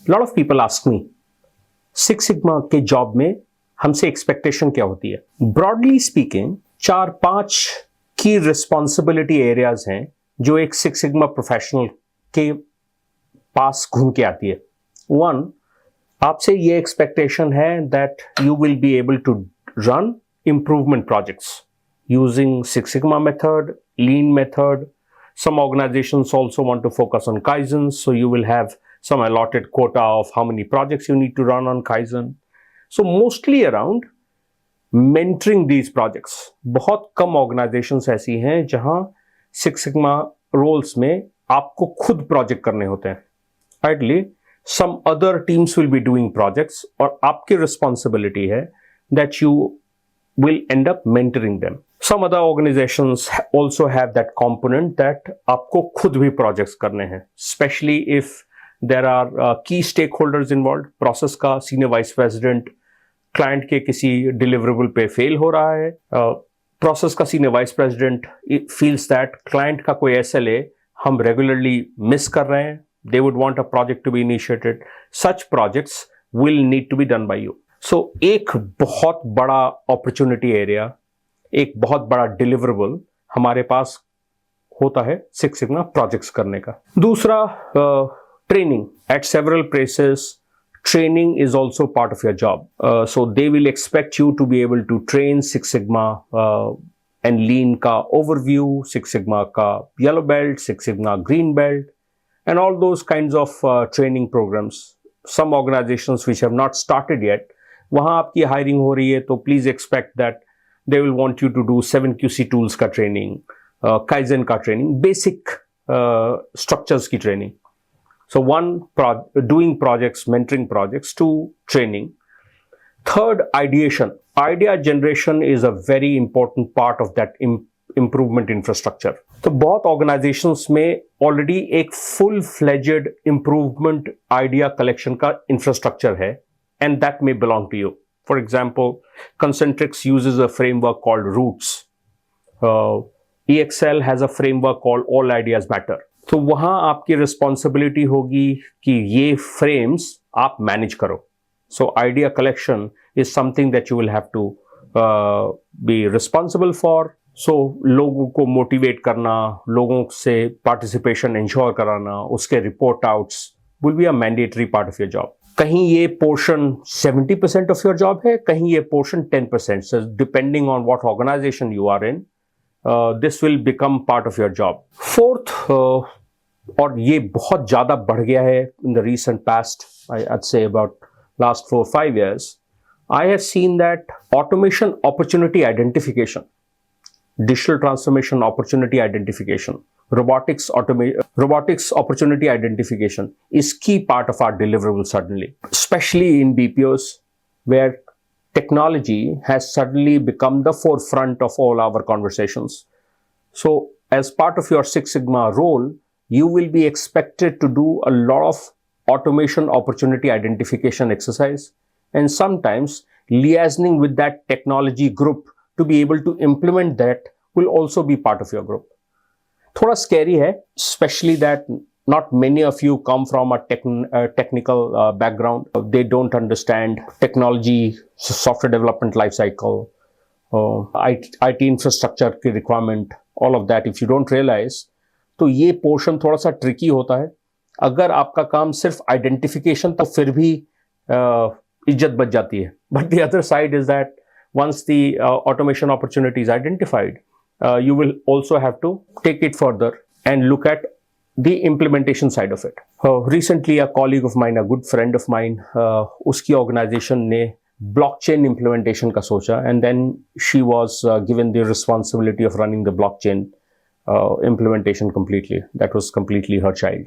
Lot of people ask me six sigma के job में हमसे एक्सपेक्टेशन क्या होती है। ब्रॉडली स्पीकिंग 4-5 की रिस्पॉन्सिबिलिटी एरियाज हैं जो एक सिक्स सिग्मा प्रोफेशनल के पास घूम के आती है। वन, आपसे ये एक्सपेक्टेशन है that you will be able to run improvement projects using Six Sigma method, Lean method. Some organizations also want to focus on Kaizen, so you will have some allotted quota of how many projects you need to run on Kaizen. So mostly around mentoring these projects. बहुत कम organizations ऐसी हैं जहां Six Sigma roles में आपको खुद project करने होते हैं. Ideally, some other teams will be doing projects और आपकी responsibility है that you will end up mentoring them. Some other organizations also have that component that आपको खुद भी projects करने हैं, especially if there are key stakeholders involved. Process का senior vice president client के किसी deliverable पे fail हो रहा है, process का senior vice president feels that client का कोई SLA हम regularly miss कर रहे हैं, they would want a project to be initiated. Such projects will need to be done by you. सो एक बहुत बड़ा अपॉर्चुनिटी एरिया, एक बहुत बड़ा डिलीवरेबल हमारे पास होता है सिक्स सिग्मा प्रोजेक्ट्स करने का। दूसरा, training at several places. Training is also part of your job, so they will expect you to be able to train six sigma and lean का ओवरव्यू, सिक्स सिग्मा का yellow belt, six sigma green belt and all those kinds of training programs. Some organisations which have not started yet, वहां आपकी hiring हो रही है तो please expect that they will want you to do 7QC tools का training, kaizen का training, basic structures की training. So one, doing projects, mentoring projects. Two, training. Third, ideation. Idea generation is a very important part of that improvement infrastructure. तो बहुत organizations में already एक full-fledged improvement idea collection का infrastructure है, and that may belong to you. For example, Concentrix uses a framework called Roots. EXL has a framework called All Ideas Matter. तो वहां आपकी responsibility होगी कि ये फ्रेम्स आप मैनेज करो. So idea collection is something that you will have to be responsible for. So लोगों को मोटिवेट करना, लोगों से पार्टिसिपेशन इंश्योर कराना, उसके report outs will be a mandatory part of your job. कहीं ये पोर्शन 70% ऑफ योर जॉब है, कहीं ये portion 10%. Depending on what organization you are in, this will become part of your job. Fourth, और ये बहुत ज़्यादा बढ़ गया है in the recent past, I'd say about last 4-5 years, I have seen that automation opportunity identification, digital transformation opportunity identification, robotics opportunity identification is key part of our deliverables suddenly, especially in BPOs where technology has suddenly become the forefront of all our conversations. So as part of your Six Sigma role, you will be expected to do a lot of automation opportunity identification exercise, and sometimes liaising with that technology group to be able to implement that will also be part of your group. Thoda scary hai, especially that not many of you come from a technical background. They don't understand technology, software development lifecycle, IT infrastructure की requirement, all of that. If you don't realize, तो ये portion थोड़ा सा tricky होता है. अगर आपका काम सिर्फ identification, तो फिर भी इज्जत बच जाती है. But the other side is that once the automation opportunity is identified, you will also have to take it further and look at the implementation side of it. Recently, a colleague of mine, a good friend of mine, उसकी organization ने blockchain implementation का सोचा, and then she was given the responsibility of running the blockchain implementation completely. That was completely her child.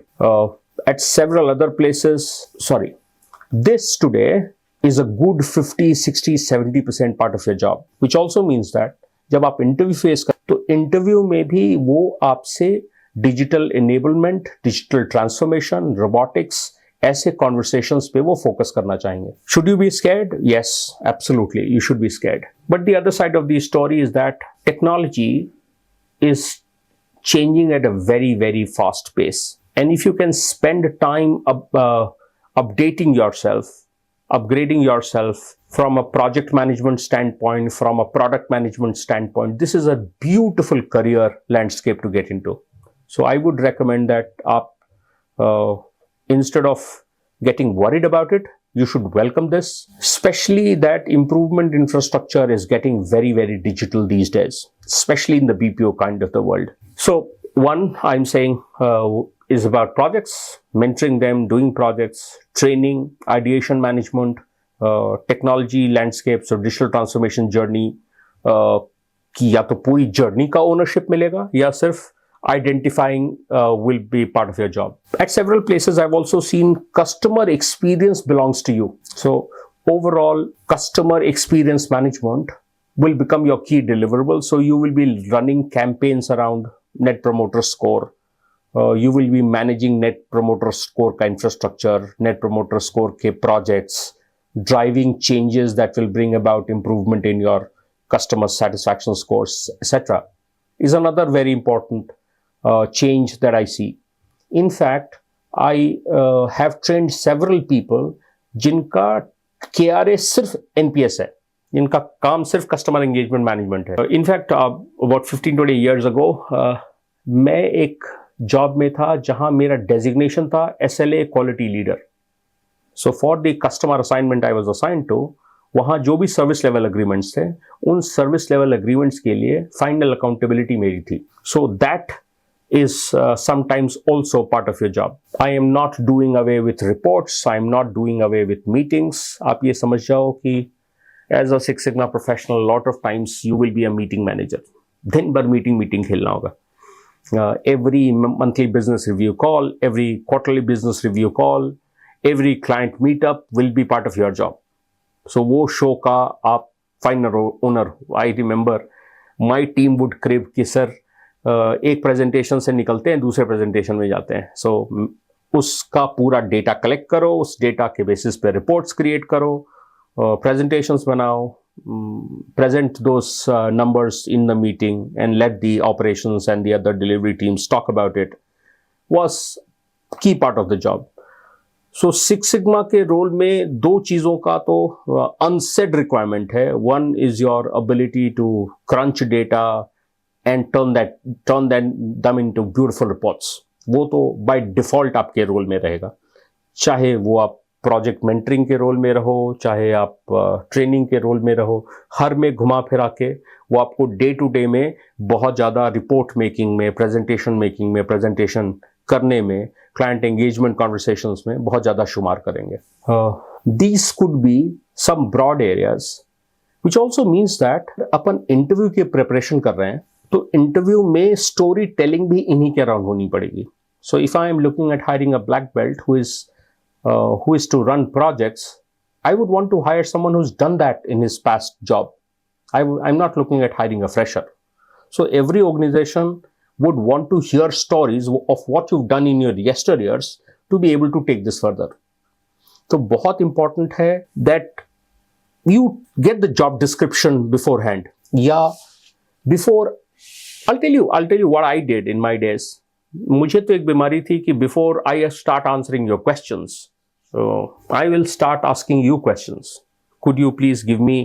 At several other places, this today is a good 50, 60, 70% part of your job, which also means that जब आप interview face कर, तो interview में भी वो आपसे digital enablement, digital transformation, robotics, ऐसे conversations पे वो फोकस करना चाहेंगे. Should you be scared? Yes, absolutely, you should be scared. But the other side of the story is that technology is changing at a very very fast pace, and if you can spend time updating yourself, upgrading yourself from a project management standpoint, from a product management standpoint. This is a beautiful career landscape to get into. So I would recommend that instead of getting worried about it, you should welcome this, especially that improvement infrastructure is getting very, very digital these days, especially in the BPO kind of the world. So one, I'm saying, is about projects, mentoring them, doing projects, training, ideation management, technology landscape, so digital transformation journey, कि या तो पूरी journey का ownership मिलेगा या सिर्फ identifying will be part of your job. At several places, I've also seen customer experience belongs to you. So overall, customer experience management will become your key deliverable. So you will be running campaigns around Net Promoter Score. You will be managing Net Promoter Score ka infrastructure, Net Promoter Score ke projects, driving changes that will bring about improvement in your customer satisfaction scores, etc. is another very important change that I see. In fact, I have trained several people जिनका KRA सिर्फ NPS है, जिनका काम सिर्फ customer engagement management है. In fact, about 15-20 years ago, मैं एक job में था जहां मेरा डेजिग्नेशन था SLA quality leader. So for the customer assignment I was assigned to, वहां जो भी सर्विस लेवल एग्रीमेंट्स थे, उन सर्विस लेवल एग्रीमेंट्स के लिए फाइनल अकाउंटेबिलिटी मेरी थी. So that is sometimes also part of your job. I am not doing away with reports. I am not doing away with meetings. आप ये समझ जाओ कि as a Six Sigma professional, a lot of times you will be a meeting manager. दिन भर meeting खेलना होगा. Every monthly business review call, every quarterly business review call, every client meetup will be part of your job. So वो show का आप final owner. I remember my team would crave कि sir एक presentation से निकलते हैं, दूसरे presentation में जाते हैं. सो उसका पूरा डेटा कलेक्ट करो, उस डेटा के बेसिस पे रिपोर्ट्स क्रिएट करो, प्रेजेंटेशंस बनाओ, present those numbers in the meeting and let the operations and the other delivery teams talk about it was key part of the job. So Six Sigma के role में दो चीज़ों का तो unsaid requirement है. One is your ability to crunch data and turn them into beautiful reports. वो तो by default आपके रोल में रहेगा, चाहे वो आप प्रोजेक्ट मेंटरिंग के रोल में रहो, चाहे आप ट्रेनिंग के रोल में रहो. हर में घुमा फिरा के वो आपको डे टू डे में बहुत ज़्यादा रिपोर्ट मेकिंग में, प्रेजेंटेशन मेकिंग में, प्रेजेंटेशन करने में, क्लाइंट एंगेजमेंट कॉन्वर्सेशंस में बहुत ज़्यादा शुमार करेंगे. These could be some broad areas which also means that अपन इंटरव्यू की प्रिपरेशन कर रहे हैं तो इंटरव्यू में स्टोरी टेलिंग भी इन्हीं के अराउंड होनी पड़ेगी. So if I am looking at hiring a black belt who is to run projects, I would want to hire someone who's done that in his past job. I'm not looking at hiring a fresher. So every organization would want to hear stories of what you've done in your yesteryears to be able to take this further. So बहुत important है that you get the job description beforehand. Yeah, before I'll tell you what I did in my days. मुझे तो एक बीमारी थी कि before I start answering your questions, I will start asking you questions. Could you please give me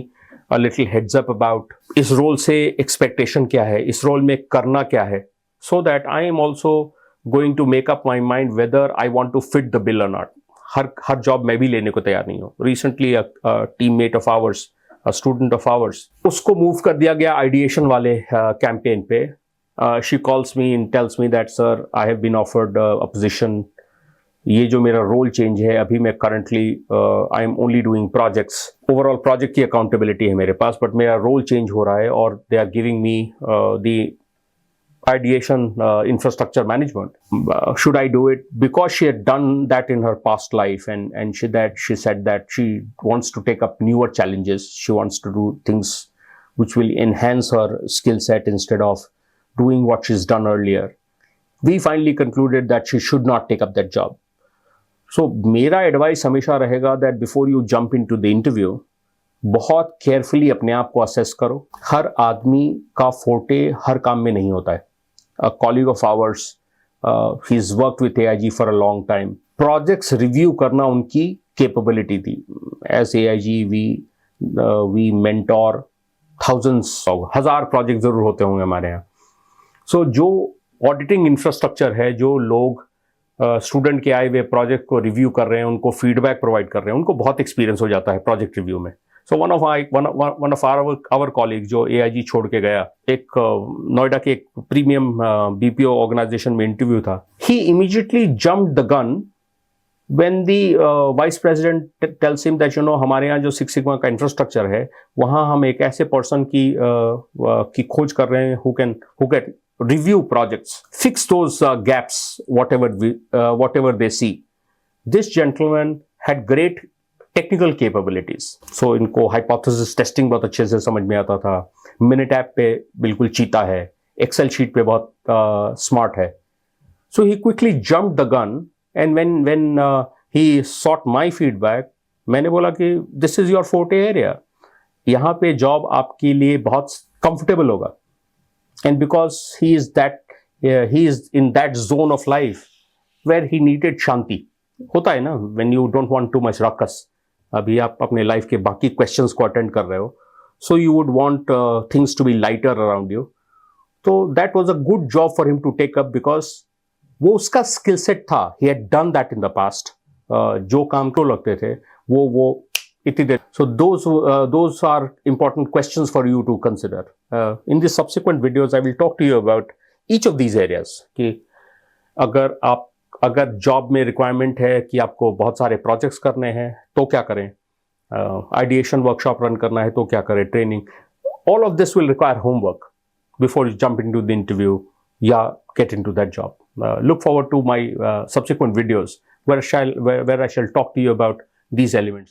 a little heads up about इस role से expectation क्या है, इस रोल में करना क्या है, so that I am also going to make up my mind whether I want to fit the bill or not. हर जॉब मैं भी लेने को तैयार नहीं हूँ. Recently team mate of hours, student of hours, उसको मूव कर दिया गया आइडिएशन वाले कैंपेन पे. She calls me and tells me that sir, I have been offered a position. ये जो मेरा रोल चेंज है अभी मैं currently I am only doing projects. Overall project की अकाउंटेबिलिटी है मेरे पास, बट मेरा रोल चेंज हो रहा है और they are giving me the ideation infrastructure management. Should I do it? Because she had done that in her past life, and she said that she wants to take up newer challenges. She wants to do things which will enhance her skill set instead of doing what she's done earlier. We finally concluded that she should not take up that job. So मेरा advice हमेशा रहेगा that before you jump into the interview, बहुत carefully अपने आप को assess करो. हर आदमी का forte हर काम में नहीं होता है. A colleague of ours, he's worked with AIG for a long time. Projects review करना उनकी कैपेबिलिटी थी. As AIG we mentor thousands, हजार प्रोजेक्ट जरूर होते होंगे हमारे यहाँ. सो जो ऑडिटिंग इंफ्रास्ट्रक्चर है, जो लोग स्टूडेंट के आए हुए प्रोजेक्ट को रिव्यू कर रहे हैं, उनको फीडबैक प्रोवाइड कर रहे हैं, उनको बहुत एक्सपीरियंस हो जाता है प्रोजेक्ट रिव्यू में. So one of our colleague जो AIG छोड़ के गया, एक नोएडा के एक प्रीमियम BPO ऑर्गेनाइजेशन में इंटरव्यू था. He immediately jumped the gun when the vice president tells him that हमारे यहाँ जो सिक्स सिग्मा का इंफ्रास्ट्रक्चर है, वहाँ हम एक ऐसे पर्सन की खोज कर रहे हैं who can review projects, fix those gaps, whatever they see. This gentleman had great technical capabilities. So इनको hypothesis testing बहुत अच्छे से समझ में आता था, Minitab पे बिल्कुल चीता है, Excel sheet पे बहुत smart है. So he quickly jumped the gun. And when he sought my feedback, मैंने बोला कि this is your forte area. यहाँ पे जॉब आपके लिए बहुत comfortable होगा. And because he is in that zone of life where he needed शांति. होता है ना, when you don't want too much ruckus. अभी आप अपने लाइफ के बाकी questions को attend कर रहे हो, so you would want things to be lighter around you. So that was a good job for him to take up because वो उसका स्किल सेट था. He had done that in the past. जो काम को लगते थे वो इतनी देर. So those are important questions for you to consider. In the subsequent videos I will talk to you about each of these areas कि अगर जॉब में रिक्वायरमेंट है कि आपको बहुत सारे प्रोजेक्ट्स करने हैं तो क्या करें, आइडिएशन वर्कशॉप रन करना है तो क्या करें, training. All of this will require homework before you jump into the interview या get into that job. Look forward to my subsequent videos where I shall talk to you about these elements.